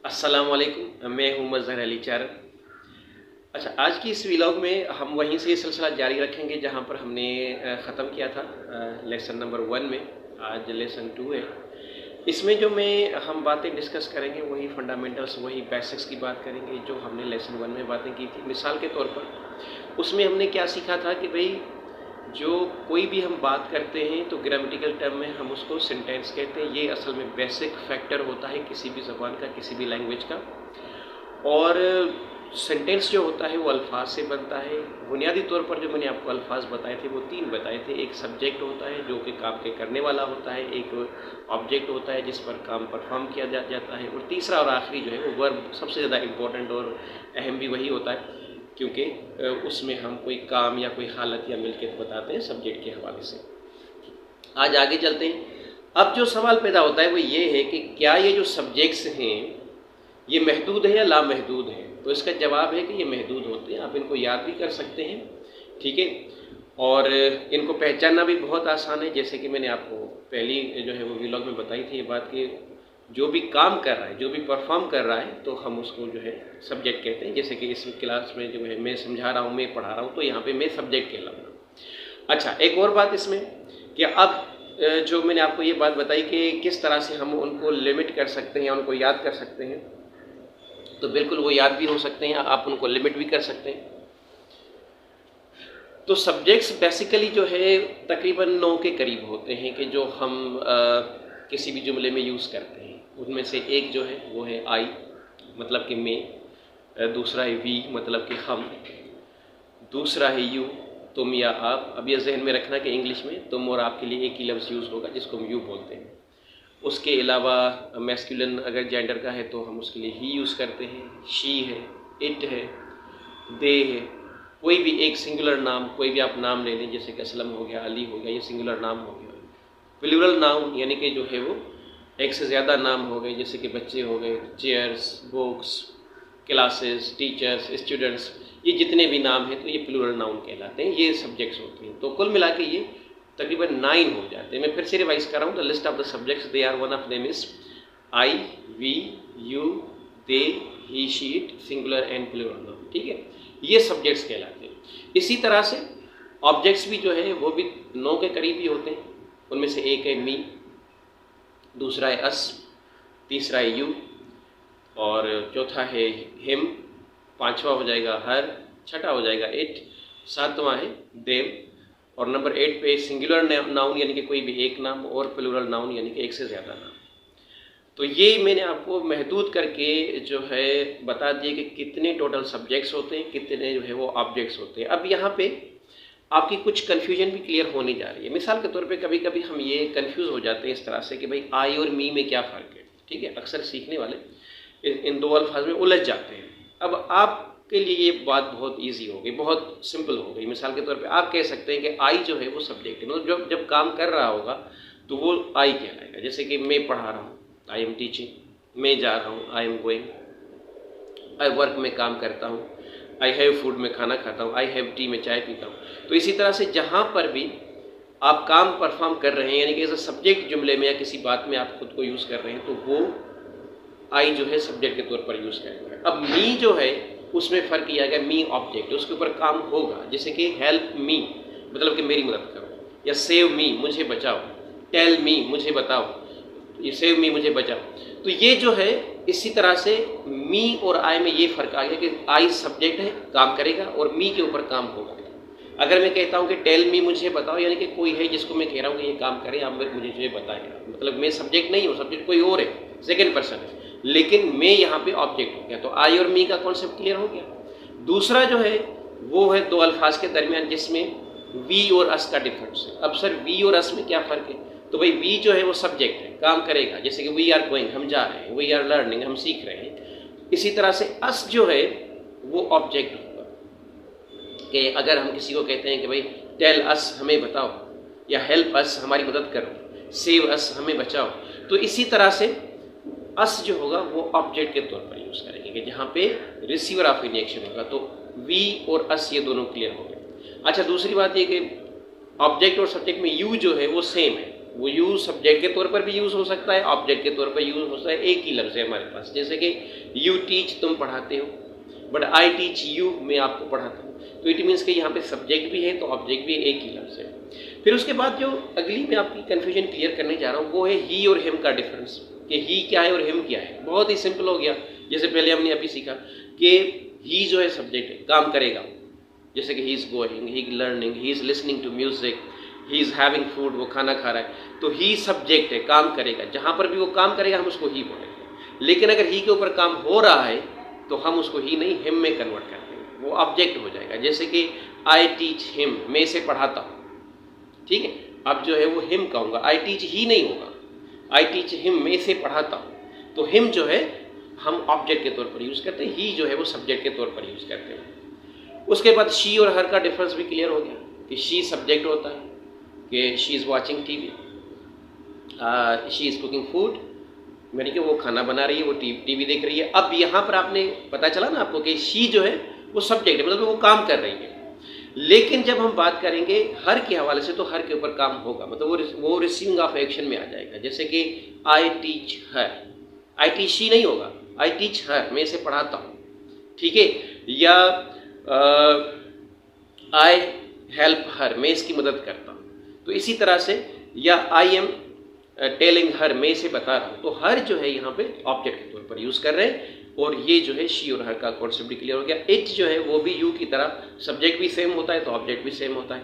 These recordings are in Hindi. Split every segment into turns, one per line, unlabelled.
अस्सलाम वालेकुम, मैं हूं मज़हर अली चारण। अच्छा, आज की इस व्लॉग में हम वहीं से सिलसिला जारी रखेंगे जहां पर हमने ख़त्म किया था लेसन नंबर 1 में। आज लेसन 2 है। इसमें जो हम बातें डिस्कस करेंगे वही फंडामेंटल्स, वही बेसिक्स की बात करेंगे जो हमने लेसन 1 में बातें की थी। मिसाल के तौर पर उसमें हमने क्या सीखा था कि भाई जो कोई भी हम बात करते हैं तो ग्रामेटिकल टर्म में हम उसको सेंटेंस कहते हैं। ये असल में बेसिक फैक्टर होता है किसी भी ज़बान का, किसी भी लैंग्वेज का। और सेंटेंस जो होता है वो अल्फाज से बनता है। बुनियादी तौर पर जो मैंने आपको अल्फाज बताए थे वो 3 बताए थे। एक सब्जेक्ट होता है जो कि काम के करने वाला होता है, एक ऑब्जेक्ट होता है जिस पर काम परफॉर्म किया जाता है, और तीसरा और आखिरी जो है वो वर्ब। सबसे ज़्यादा इम्पोर्टेंट और अहम भी वही होता है क्योंकि उसमें हम कोई काम या कोई हालत या मिल्कियत बताते हैं सब्जेक्ट के हवाले से। आज आगे चलते हैं। अब जो सवाल पैदा होता है वो ये है कि क्या ये जो सब्जेक्ट्स हैं ये महदूद है या लामहदूद हैं। तो इसका जवाब है कि ये महदूद होते हैं। आप इनको याद भी कर सकते हैं, ठीक है, और इनको पहचानना भी बहुत आसान है। जैसे कि मैंने आपको पहली जो है वो व्लॉग में बताई थी ये बात कि जो भी काम कर रहा है, जो भी परफॉर्म कर रहा है, तो हम उसको जो है सब्जेक्ट कहते हैं। जैसे कि इस क्लास में जो है मैं समझा रहा हूँ, मैं पढ़ा रहा हूँ, तो यहाँ पे मैं सब्जेक्ट कहलाऊँगा। अच्छा, एक और बात इसमें कि अब जो मैंने आपको ये बात बताई कि किस तरह से हम उनको लिमिट कर सकते हैं या उनको याद कर सकते हैं, तो बिल्कुल वो याद भी हो सकते हैं, आप उनको लिमिट भी कर सकते हैं। तो सब्जेक्ट्स बेसिकली जो है तकरीबन 9 के करीब होते हैं कि जो हम किसी भी जुमले में यूज़ करते हैं। उनमें से एक जो है वो है आई, मतलब कि मैं। दूसरा है वी, मतलब कि हम। दूसरा है यू, तुम या आप। अब ये जहन में रखना कि इंग्लिश में तुम और आप के लिए एक ही लफ्ज़ यूज़ होगा जिसको हम यू बोलते हैं। उसके अलावा मैस्कुलिन अगर जेंडर का है तो हम उसके लिए ही यूज़ करते हैं। शी है, इट है, दे है। कोई भी एक सिंगुलर नाम, कोई भी आप नाम ले लें, जैसे कि असलम हो गया, अली हो गया, ये सिंगुलर नाम हो गया। प्लूरल नाउन यानी कि जो है वो एक से ज़्यादा नाम हो गए, जैसे कि बच्चे हो गए, chairs, books, classes, teachers, students. ये जितने भी नाम हैं तो ये प्लूरल नाउन कहलाते हैं, ये सब्जेक्ट्स होते हैं। तो कुल मिला के ये तकरीबन 9 हो जाते हैं। मैं फिर से रिवाइज कर रहा हूँ। The list of the subjects, they are one of them is I, we, you, they, he, she, it, singular and plural noun, ठीक है। ये सब्जेक्ट्स कहलाते हैं। इसी तरह से ऑब्जेक्ट्स भी जो है वो भी 9 के करीब ही होते हैं। उनमें से एक है मी, दूसरा है अस, तीसरा है यू, और चौथा है हिम, पांचवा हो जाएगा हर, छठा हो जाएगा इट, सातवां है देम, और नंबर 8 पे सिंगुलर नाउन यानी कि कोई भी एक नाम, और प्लूरल नाउन यानी कि एक से ज़्यादा नाम। तो ये मैंने आपको महदूद करके जो है बता दिए कि कितने टोटल सब्जेक्ट्स होते हैं, कितने जो है वो ऑब्जेक्ट्स होते हैं। अब यहाँ पे आपकी कुछ कन्फ्यूजन भी क्लियर होने जा रही है। मिसाल के तौर पे कभी कभी हम ये कंफ्यूज हो जाते हैं इस तरह से कि भाई आई और मी में क्या फ़र्क है, ठीक है। अक्सर सीखने वाले इन 2 अल्फाज में उलझ जाते हैं। अब आपके लिए ये बात बहुत इजी हो गई, बहुत सिंपल हो गई। मिसाल के तौर पे आप कह सकते हैं कि आई जो है वो सब्जेक्ट है, मतलब जब काम कर रहा होगा तो वो आई कहलाएगा। जैसे कि मैं पढ़ा रहा हूँ, आई एम टीचिंग। मैं जा रहा हूँ, I am going. I work में काम करता हूँ, आई हैव फूड में खाना खाता हूँ। आई हैव टी में चाय पीता हूँ। तो इसी तरह से जहाँ पर भी आप काम परफॉर्म कर रहे हैं, यानी कि एज अ सब्जेक्ट जुमले में या किसी बात में आप खुद को यूज़ कर रहे हैं, तो वो आई जो है सब्जेक्ट के तौर पर यूज़ करेंगे। अब मी जो है उसमें फ़र्क किया गया, मी ऑब्जेक्ट, उसके ऊपर काम होगा। जैसे कि हेल्प मी, मतलब कि मेरी मदद करो, या सेव मी, मुझे बचाओ, टेल मी, मुझे बताओ, ये सेव मी, मुझे बचाओ। तो ये जो है इसी तरह से मी और आई में ये फ़र्क आ गया कि आई सब्जेक्ट है, काम करेगा, और मी के ऊपर काम होगा। अगर मैं कहता हूँ कि टेल मी, मुझे बताओ, यानी कि कोई है जिसको मैं कह रहा हूँ कि ये काम करे, आप मुझे जो बताएगा, मतलब मैं सब्जेक्ट नहीं हूँ, सब्जेक्ट कोई और है, सेकेंड पर्सन है, लेकिन मैं यहाँ पे ऑब्जेक्ट हो गया। तो आई और मी का कॉन्सेप्ट क्लियर हो गया। दूसरा जो है वो है 2 अल्फाज के दरमियान जिसमें वी और अस का डिफरेंस है। अब सर वी और अस में क्या फ़र्क है? तो भाई वी जो है वो सब्जेक्ट है, काम करेगा। जैसे कि वी आर गोइंग, हम जा रहे हैं, वी आर लर्निंग, हम सीख रहे हैं। इसी तरह से अस जो है वो ऑब्जेक्ट होगा कि अगर हम किसी को कहते हैं कि भाई टेल अस, हमें बताओ, या हेल्प अस, हमारी मदद करो, सेव अस, हमें बचाओ, तो इसी तरह से अस जो होगा वो ऑब्जेक्ट के तौर पर यूज़ करेंगे कि जहाँ पे रिसीवर ऑफ एनी एक्शन होगा। तो वी और अस ये दोनों क्लियर हो गए। अच्छा, दूसरी बात ये कि ऑब्जेक्ट और सब्जेक्ट में यू जो है वो सेम है, वो यूज़ सब्जेक्ट के तौर पर भी यूज़ हो सकता है, ऑब्जेक्ट के तौर पर यूज़ हो सकता है। एक ही लफ्ज़ है हमारे पास, जैसे कि यू टीच, तुम पढ़ाते हो, बट आई टीच यू, मैं आपको पढ़ाता हूँ। तो इट मीन्स कि यहाँ पे सब्जेक्ट भी है तो ऑब्जेक्ट भी एक ही लफ्ज़ है। फिर उसके बाद जो अगली मैं आपकी कन्फ्यूजन क्लियर करने जा रहा हूँ वो है ही और हिम का डिफरेंस, कि ही क्या है और हिम क्या है। बहुत ही सिंपल हो गया, जैसे पहले हमने अभी सीखा कि ही जो है सब्जेक्ट है, काम करेगा, जैसे कि he is going, he learning, he is listening to music, he is having food, वो खाना खा रहा है। तो ही सब्जेक्ट है, काम करेगा, जहाँ पर भी वो काम करेगा हम उसको ही बोलेंगे। लेकिन अगर ही के ऊपर काम हो रहा है तो हम उसको ही नहीं हिम में कन्वर्ट करते हैं, वो ऑब्जेक्ट हो जाएगा। जैसे कि आई टीच हिम, मैं इसे पढ़ाता हूँ, ठीक है। अब जो है वो हिम कहूँगा, आई टीच ही नहीं होगा, आई टीच हिम, मैं इसे पढ़ाता हूँ। तो हिम जो है हम ऑब्जेक्ट के तौर पर यूज़ करते हैं, ही जो है वो सब्जेक्ट के तौर पर यूज़ करते हैं। उसके बाद शी और हर का डिफरेंस भी क्लियर हो गया कि शी सब्जेक्ट होता है, कि she is watching TV, she is cooking food, यानी कि वो खाना बना रही है, वो टीवी देख रही है। अब यहाँ पर आपने पता चला ना आपको कि शी जो है वो सब्जेक्ट है, मतलब वो काम कर रही है। लेकिन जब हम बात करेंगे हर के हवाले से तो हर के ऊपर काम होगा, मतलब वो रिसीविंग ऑफ एक्शन में आ जाएगा। जैसे कि I teach her, I teach she नहीं होगा, आई टीच हर, मैं इसे पढ़ाता हूँ, ठीक है। या आई हेल्प हर, मैं इसकी मदद करता हूँ। तो इसी तरह से, या आई एम टेलिंग हर, मैं इसे बता रहा हूँ। तो हर जो है यहाँ पे ऑब्जेक्ट के तौर पर यूज़ कर रहे हैं। और ये जो है शी और हर का कॉन्सेप्ट भी क्लियर हो गया। इट जो है वो भी यू की तरह सब्जेक्ट भी सेम होता है तो ऑब्जेक्ट भी सेम होता है।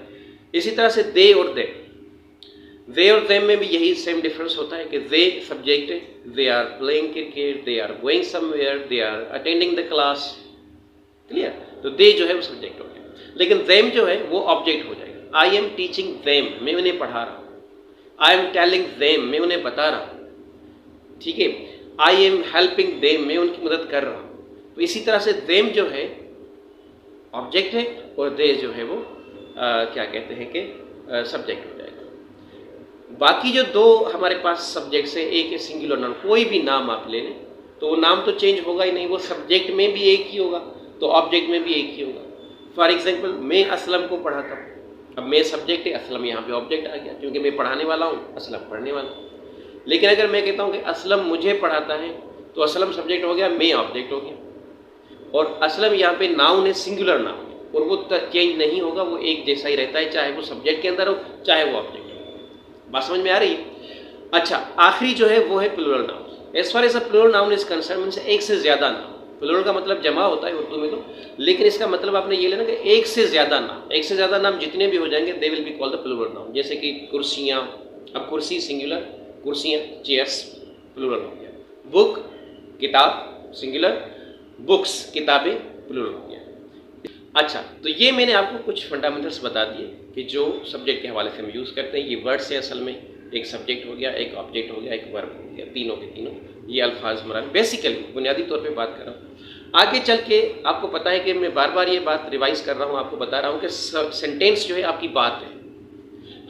इसी तरह से दे और दे और देम में भी यही सेम डिफरेंस होता है कि दे सब्जेक्ट है, they are playing cricket, they are going somewhere, they are attending the class, clear. तो दे जो है वो सब्जेक्ट हो गया, लेकिन देम जो है वो ऑब्जेक्ट हो जाएगा। आई एम टीचिंग देम, मैं उन्हें पढ़ा रहा हूँ। आई एम टेलिंग देम, मैं उन्हें बता रहा हूँ, ठीक है। आई एम हेल्पिंग देम, मैं उनकी मदद कर रहा हूँ। तो इसी तरह से देम जो है ऑब्जेक्ट है और दे जो है वो क्या कहते हैं कि सब्जेक्ट हो जाएगा। बाकी जो दो हमारे पास सब्जेक्ट्स है, एक है सिंगुलर नाउन, कोई भी नाम आप ले लें तो वो नाम तो चेंज होगा ही नहीं, वो सब्जेक्ट में भी एक ही होगा तो ऑब्जेक्ट में भी एक ही होगा। फॉर एग्जाम्पल, मैं असलम को पढ़ाता हूँ, अब मैं सब्जेक्ट है, असलम यहाँ पे ऑब्जेक्ट आ गया क्योंकि मैं पढ़ाने वाला हूँ, असलम पढ़ने वाला हूँ। लेकिन अगर मैं कहता हूँ कि असलम मुझे पढ़ाता है तो असलम सब्जेक्ट हो गया, मैं ऑब्जेक्ट हो गया। और असलम यहाँ पे नाउन है, सिंगुलर नाउन है, और वो चेंज नहीं होगा, वो एक जैसा ही रहता है, चाहे वो सब्जेक्ट के अंदर हो चाहे वो ऑब्जेक्ट हो। बात समझ में आ रही है? अच्छा, आखिरी जो है वो है plural noun. As far as a plural noun is concern, means एक से ज़्यादा नाउन। प्लूरल का मतलब जमा होता है उर्दू में तो, लेकिन इसका मतलब आपने ये लेना कि एक से ज़्यादा नाम, एक से ज़्यादा नाम जितने भी हो जाएंगे they will be called the plural noun. जैसे कि कुर्सियाँ, अब कुर्सी सिंगुलर, कुर्सियाँ चेयर्स प्लूरल हो गया। बुक किताब सिंगुलर, बुक्स किताबें प्लूरल हो गया। अच्छा, तो ये मैंने आपको कुछ फंडामेंटल्स बता दिए कि जो सब्जेक्ट के हवाले से हम यूज़ करते हैं। ये वर्ड्स हैं असल में, एक सब्जेक्ट हो गया, एक ऑब्जेक्ट हो गया, एक वर्ब हो गया, तीनों के तीनों ये अल्फाज मरान बेसिकली बुनियादी तौर पे बात कर रहा हूँ। आगे चल के आपको पता है कि मैं बार बार ये बात रिवाइज कर रहा हूँ, आपको बता रहा हूँ कि सेंटेंस जो है आपकी बात है,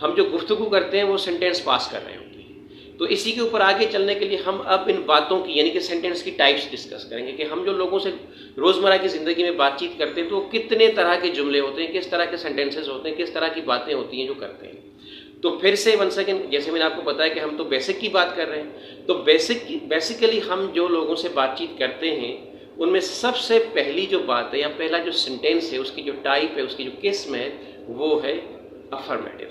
हम जो गुफ्तगू करते हैं वो सेंटेंस पास कर रहे होते हैं। तो इसी के ऊपर आगे चलने के लिए हम अब इन बातों की यानी कि सेंटेंस की टाइप्स डिस्कस करेंगे कि हम जो लोगों से रोज़मर्रा की ज़िंदगी में बातचीत करते हैं तो कितने तरह के जुमले होते हैं, किस तरह के सेंटेंसेस होते हैं, किस तरह की बातें होती हैं जो करते हैं। तो फिर से वन सेकेंड, जैसे मैंने आपको बताया कि हम तो बेसिक की बात कर रहे हैं, तो बेसिकली हम जो लोगों से बातचीत करते हैं उनमें सबसे पहली जो बात है या पहला जो सेंटेंस है उसकी जो टाइप है, उसकी जो किस्म है वो है अफर्मेटिव,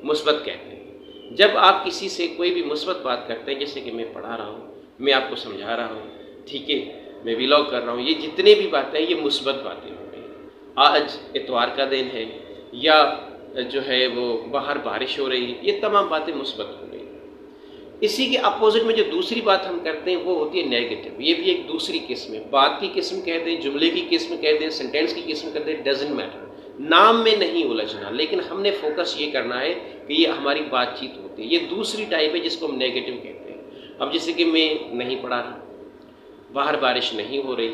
मुस्बत कहते हैं। जब आप किसी से कोई भी मुस्बत बात करते हैं, जैसे कि मैं पढ़ा रहा हूँ, मैं आपको समझा रहा हूँ, ठीक है, मैं व्लॉग कर रहा हूँ, ये जितने भी बातें हैं ये मुस्बत बातें हो गई। आज इतवार का दिन है या जो है वो बाहर बारिश हो रही है, ये तमाम बातें मुस्बत हो गई। इसी के अपोजिट में जो दूसरी बात हम करते हैं वो होती है नेगेटिव। ये भी एक दूसरी किस्म है, बात की किस्म कह दें, जुमले की किस्म कह दें, सेंटेंस की किस्म कह दें, डजंट मैटर, नाम में नहीं उलझना, लेकिन हमने फोकस ये करना है कि ये हमारी बातचीत होती है। ये दूसरी टाइप है जिसको हम नेगेटिव कहते हैं। अब जैसे कि मैं नहीं पढ़ा रहा, बाहर बारिश नहीं हो रही,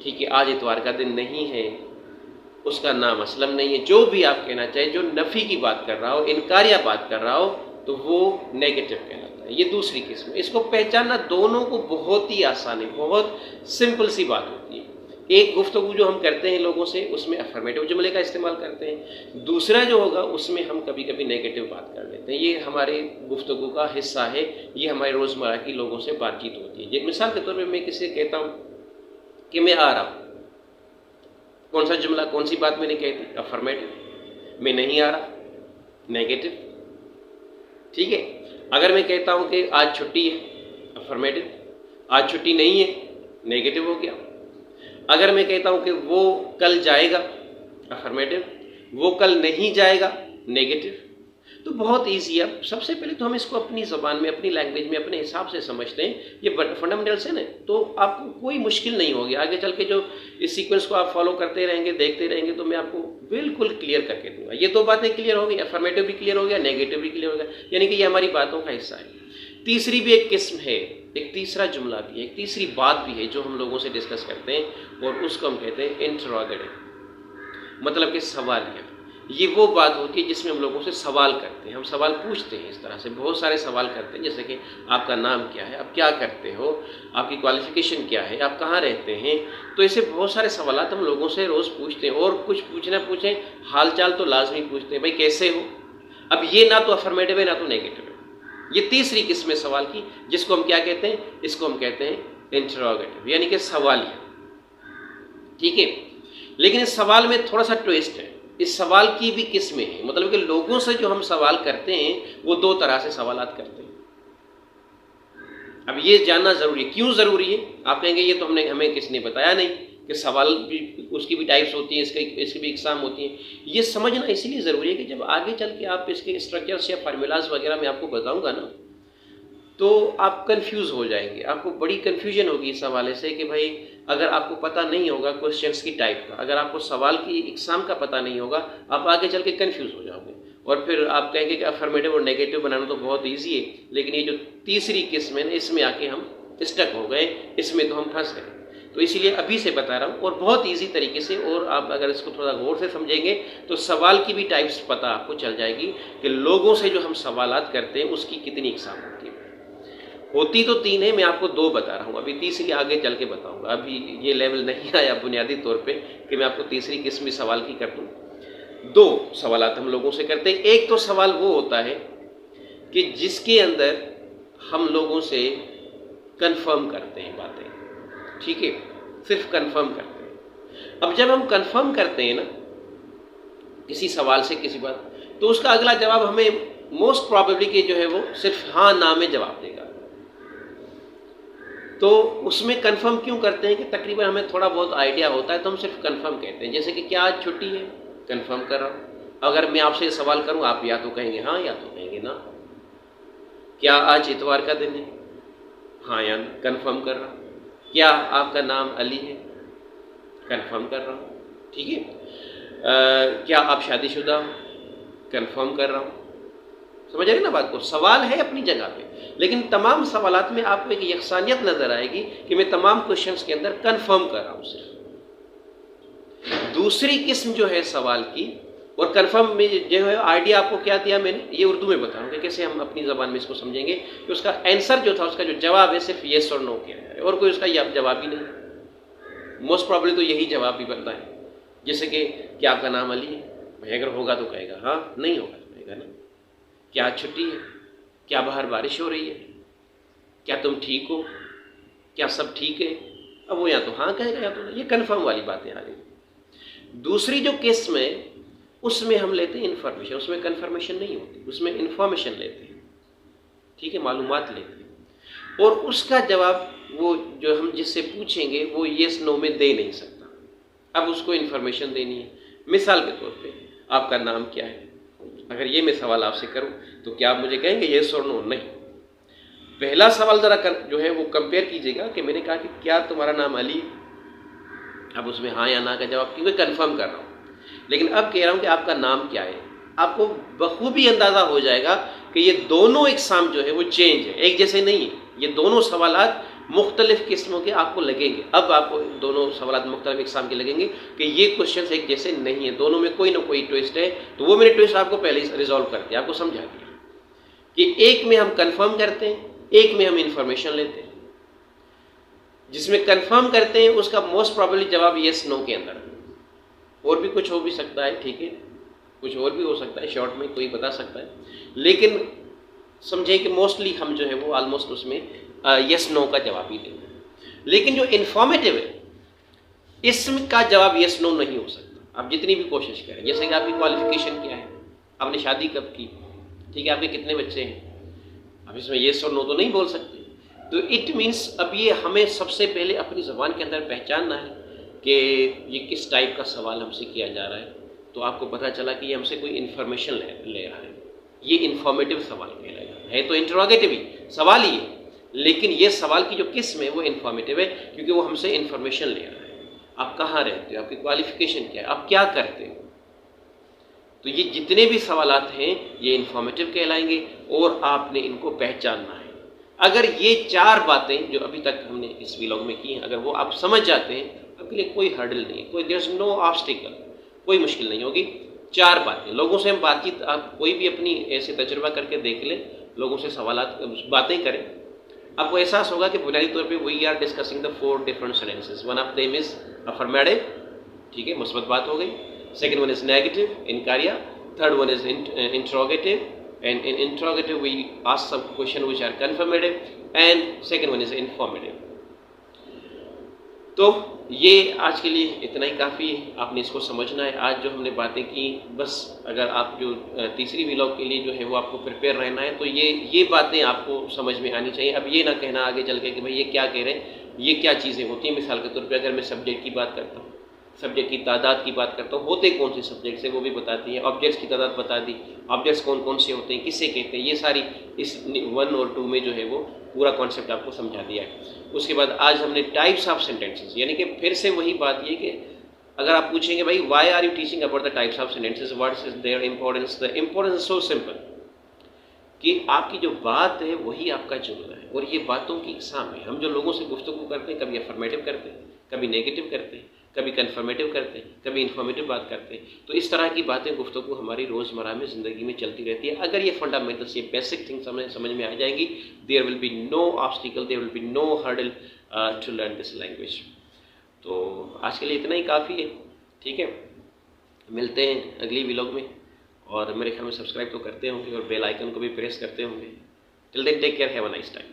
ठीक है, आज इतवार का दिन नहीं है, उसका नाम असलम नहीं है, जो भी आप कहना चाहे, जो नफ़ी की बात कर रहा हो, इनकारिया बात कर रहा हो, तो वो नेगेटिव कहलाता है। ये दूसरी किस्म। इसको पहचानना दोनों को बहुत ही आसान है, बहुत सिंपल सी बात होती है। एक गुफ्तगू जो हम करते हैं लोगों से उसमें अफर्मेटिव जुमले का इस्तेमाल करते हैं, दूसरा जो होगा उसमें हम कभी कभी नेगेटिव बात कर लेते हैं। ये हमारे गुफ्तगू का हिस्सा है, ये हमारे रोज़मर्रा की लोगों से बातचीत होती है। एक मिसाल के तौर पर मैं किसी से कहता हूँ कि मैं आ रहा हूँ, कौन सा जुमला, कौन सी बात मैंने कही थी? अफर्मेटिव। मैं नहीं आ रहा, नेगेटिव। ठीक है। अगर मैं कहता हूँ कि आज छुट्टी है, अफर्मेटिव। आज छुट्टी नहीं है, नेगेटिव हो गया। अगर मैं कहता हूँ कि वो कल जाएगा, अफर्मेटिव। वो कल नहीं जाएगा, नेगेटिव। तो बहुत ईजी है। अब सबसे पहले तो हम इसको अपनी ज़बान में, अपनी लैंग्वेज में अपने हिसाब से समझते हैं। ये फंडामेंटल्स है ना, तो आपको कोई मुश्किल नहीं होगी। आगे चल के जो इस सीक्वेंस को आप फॉलो करते रहेंगे, देखते रहेंगे, तो मैं आपको बिल्कुल क्लियर करके दूंगा। ये दो बातें क्लियर हो गई, अफर्मेटिव भी क्लियर हो गया, नेगेटिव भी क्लियर हो गया, यानी कि ये हमारी बातों का हिस्सा है। तीसरी भी एक किस्म है, एक तीसरा जुमला भी है, एक तीसरी बात भी है जो हम लोगों से डिस्कस करते हैं, और उसको हम कहते हैं इंटरोगेटिव, मतलब कि सवालिया। ये वो बात होती है जिसमें हम लोगों से सवाल करते हैं, हम सवाल पूछते हैं। इस तरह से बहुत सारे सवाल करते हैं, जैसे कि आपका नाम क्या है, आप क्या करते हो, आपकी क्वालिफिकेशन क्या है, आप कहाँ रहते हैं। तो ऐसे बहुत सारे सवाल हम लोगों से रोज़ पूछते हैं, और कुछ पूछना पूछें, हाल चाल तो लाजमी पूछते हैं, भाई कैसे हो। अब ये ना तो अफर्मेटिव है ना तो नेगेटिव है। ये तीसरी किस्म है सवाल की, जिसको हम क्या कहते हैं? इसको हम कहते हैं इंटरोगेटिव, यानी कि सवालिया। ठीक है। लेकिन इस सवाल में थोड़ा सा ट्विस्ट है। इस सवाल की भी किस्में हैं, मतलब कि लोगों से जो हम सवाल करते हैं वो दो तरह से सवालात करते हैं। अब ये जानना ज़रूरी है। क्यों ज़रूरी है? आप कहेंगे ये तो हमें किसने बताया नहीं कि सवाल भी, उसकी भी टाइप्स होती हैं, इसकी भी इकसाम होती हैं। ये समझना इसलिए ज़रूरी है कि जब आगे चल के आप इसके स्ट्रक्चर्स या फार्मूलाज वगैरह मैं आपको बताऊंगा ना, तो आप कंफ्यूज हो जाएंगे, आपको बड़ी कंफ्यूजन होगी इस हवाले से कि भाई अगर आपको पता नहीं होगा क्वेश्चंस की टाइप का, अगर आपको सवाल की इकसाम का पता नहीं होगा, आप आगे चल के कंफ्यूज हो जाओगे, और फिर आप कहेंगे कि अफर्मेटिव और नेगेटिव बनाना तो बहुत ईजी है, लेकिन ये जो तीसरी किस्म है इसमें आके हम स्टक हो गए, इसमें तो हम फंस गए। तो इसीलिए अभी से बता रहा हूँ, और बहुत ईजी तरीके से, और आप अगर इसको थोड़ा गौर से समझेंगे तो सवाल की भी टाइप्स पता आपको चल जाएगी कि लोगों से जो हम सवालात करते हैं उसकी कितनी इकसाम होती है। होती तो तीन है, मैं आपको दो बता रहा हूँ, अभी तीसरी आगे चल के बताऊँगा। अभी ये लेवल नहीं आया बुनियादी तौर पे कि मैं आपको तीसरी किस्म सवाल की कर दूँ। दो सवालात हम लोगों से करते हैं। एक तो सवाल वो होता है कि जिसके अंदर हम लोगों से कंफर्म करते हैं बातें, ठीक है, सिर्फ कंफर्म करते हैं। अब जब हम कंफर्म करते हैं ना किसी सवाल से किसी बात, तो उसका अगला जवाब हमें मोस्ट प्रॉबेबली कि जो है वो सिर्फ हाँ ना में जवाब देगा। तो उसमें कंफर्म क्यों करते हैं कि तकरीबन हमें थोड़ा बहुत आइडिया होता है, तो हम सिर्फ कंफर्म कहते हैं। जैसे कि क्या आज छुट्टी है, कंफर्म कर रहा हूँ। अगर मैं आपसे सवाल करूँ, आप या तो कहेंगे हाँ या तो कहेंगे ना। क्या आज इतवार का दिन है, हाँ या ना, कंफर्म कर रहा हूँ। क्या आपका नाम अली है, कंफर्म कर रहा हूँ। ठीक है। क्या आप शादीशुदा हो, कंफर्म कर रहा हूँ। समझ रहे ना बात को? सवाल है अपनी जगह पे, लेकिन तमाम सवालात में आपको एक यकसानियत नजर आएगी कि मैं तमाम क्वेश्चंस के अंदर कंफर्म कर रहा हूँ सिर्फ। दूसरी किस्म जो है सवाल की, और कंफर्म में जो है आइडिया आपको क्या दिया मैंने, ये उर्दू में बताऊंगा कैसे हम अपनी ज़बान में इसको समझेंगे कि उसका आंसर जो था, उसका जो जवाब है सिर्फ येस और नो क्या है, और कोई उसका जवाब ही नहीं। मोस्ट प्रॉब्ली तो यही जवाब भी बनता है। जैसे कि क्या आपका नाम अली है, भाई अगर होगा तो कहेगा हाँ, नहीं होगा तो कहेगा ना। क्या आज छुट्टी है, क्या बाहर बारिश हो रही है, क्या तुम ठीक हो, क्या सब ठीक है, अब वो या तो हाँ कहेगा या तो नहीं। ये कन्फर्म वाली बातें आ रही। दूसरी जो केस में, उसमें हम लेते हैं इन्फॉर्मेशन, उसमें कन्फर्मेशन नहीं होती, उसमें इन्फॉर्मेशन लेते हैं, ठीक है, मालूमात लेते हैं, और उसका जवाब वो जो हम जिससे पूछेंगे वो येस नो में दे नहीं सकता। अब उसको इन्फॉर्मेशन देनी है। मिसाल के तौर पे आपका नाम क्या है, अगर ये मैं सवाल आपसे करूं तो क्या आप मुझे कहेंगे येस और नो? नहीं। पहला सवाल ज़रा जो है वो कंपेयर कीजिएगा कि मैंने कहा कि क्या तुम्हारा नाम अली है, अब उसमें हाँ या ना का जवाब, क्योंकि कंफर्म कर रहा हूँ। लेकिन अब कह रहा हूँ कि आपका नाम क्या है, आपको बखूबी अंदाज़ा हो जाएगा कि ये दोनों इकसाम जो है वो चेंज है, एक जैसे नहीं है। ये दोनों सवालात मुख्तलिफ किस्मों के आपको लगेंगे। अब आपको दोनों सवालात मुख्तलिफ इकसाम के लगेंगे कि ये क्वेश्चन एक जैसे नहीं है, दोनों में कोई ना कोई ट्विस्ट है। तो वो मैंने ट्विस्ट आपको पहले ही रिजॉल्व कर दिया, आपको समझा दिया कि एक में हम कंफर्म करते हैं, एक में हम इंफॉर्मेशन लेते हैं। जिसमें कंफर्म करते हैं उसका मोस्ट प्रॉबेबली जवाब येस नो के अंदर है। और भी कुछ हो भी सकता है, ठीक है, कुछ और भी हो सकता है, शॉर्ट में कोई बता सकता है, लेकिन समझें कि मोस्टली हम जो है वो ऑलमोस्ट उसमें येस नो का जवाब ही देंगे। लेकिन जो इन्फॉर्मेटिव है इसका जवाब येस नो नहीं हो सकता, आप जितनी भी कोशिश करें। जैसे कि आपकी क्वालिफिकेशन क्या है, आपने शादी कब की, ठीक है, आपके कितने बच्चे हैं, अब इसमें येस और नो तो नहीं बोल सकते। तो इट मीन्स अब ये हमें सबसे पहले अपनी ज़बान के अंदर पहचानना है कि ये किस टाइप का सवाल हमसे किया जा रहा है। तो आपको पता चला कि ये हमसे कोई इन्फॉर्मेशन ले रहा है, ये इन्फॉर्मेटिव सवाल कहलाएगा। है तो इंटरोगेटिव ही सवाल ही है, लेकिन ये सवाल की जो किस्म है वो इन्फॉर्मेटिव है, क्योंकि वो हमसे इन्फॉर्मेशन ले रहा है। आप कहाँ रहते हो, आपकी क्वालिफिकेशन क्या है, आप क्या करते हो। तो ये जितने भी सवालात हैं ये इन्फॉर्मेटिव कहलाएंगे और आपने इनको पहचानना है। अगर ये 4 बातें जो अभी तक हमने इस व्लॉग में की हैं, अगर वो आप समझ जाते हैं, आपके लिए कोई हर्डल नहीं, कोई देयर इज नो ऑब्स्टिकल, कोई मुश्किल नहीं होगी। 4 बातें, लोगों से हम बातचीत, आप कोई भी अपनी ऐसे तजुर्बा करके देख लें, लोगों से सवालात बातें करें, आपको एहसास होगा कि बुनियादी तौर पे we are discussing the 4 different sentences. One of them is affirmative, ठीक है, मुस्बत बात हो गई। सेकंड वन इज नेगेटिव, इनकारिया। Third one is interrogative, and in interrogative we ask some question which are confirmative, and second one is informative। तो ये आज के लिए इतना ही काफ़ी है, आपने इसको समझना है। आज जो हमने बातें की, बस अगर आप जो तीसरी व्लॉग के लिए जो है वो आपको प्रिपेयर रहना है, तो ये बातें आपको समझ में आनी चाहिए। अब ये ना कहना आगे चल के कि भाई ये क्या कह रहे हैं, ये क्या चीज़ें होती हैं। मिसाल के तौर पे अगर मैं सब्जेक्ट की बात करता हूँ, सब्जेक्ट की तादाद की बात करता हूँ, होते कौन से सब्जेक्ट्स हैं वो भी बताती है, ऑब्जेक्ट्स की तादाद बता दी, ऑब्जेक्ट्स कौन कौन से होते हैं, किससे कहते हैं, ये सारी इस 1 और 2 में जो है वो पूरा कॉन्सेप्ट आपको समझा दिया है। उसके बाद आज हमने टाइप्स ऑफ सेंटेंसेस, यानी कि फिर से वही बात ये कि अगर आप पूछेंगे भाई why are you teaching about the types of sentences, what is their importance, the importance is so simple कि आपकी जो बात है वही आपका जुमला है। और ये बातों की इकसाम है। हम जो लोगों से गुफ्तगू करते हैं, कभी अफर्मेटिव करते हैं, कभी नेगेटिव करते हैं, कभी कन्फर्मेटिव करते हैं, कभी इन्फॉर्मेटिव बात करते हैं। तो इस तरह की बातें गुफ्तगू हमारी रोज़मर्रा में ज़िंदगी में चलती रहती है। अगर ये फंडामेंटल्स, ये बेसिक थिंग समझ में आ जाएंगी, there will be no obstacle, there will be no hurdle to learn this language. तो आज के लिए इतना ही काफ़ी है, ठीक है। मिलते हैं अगली व्लॉग में, और मेरे ख्याल में सब्सक्राइब तो करते होंगे और बेल आइकन को भी प्रेस करते होंगे। Till then take care, have a nice time.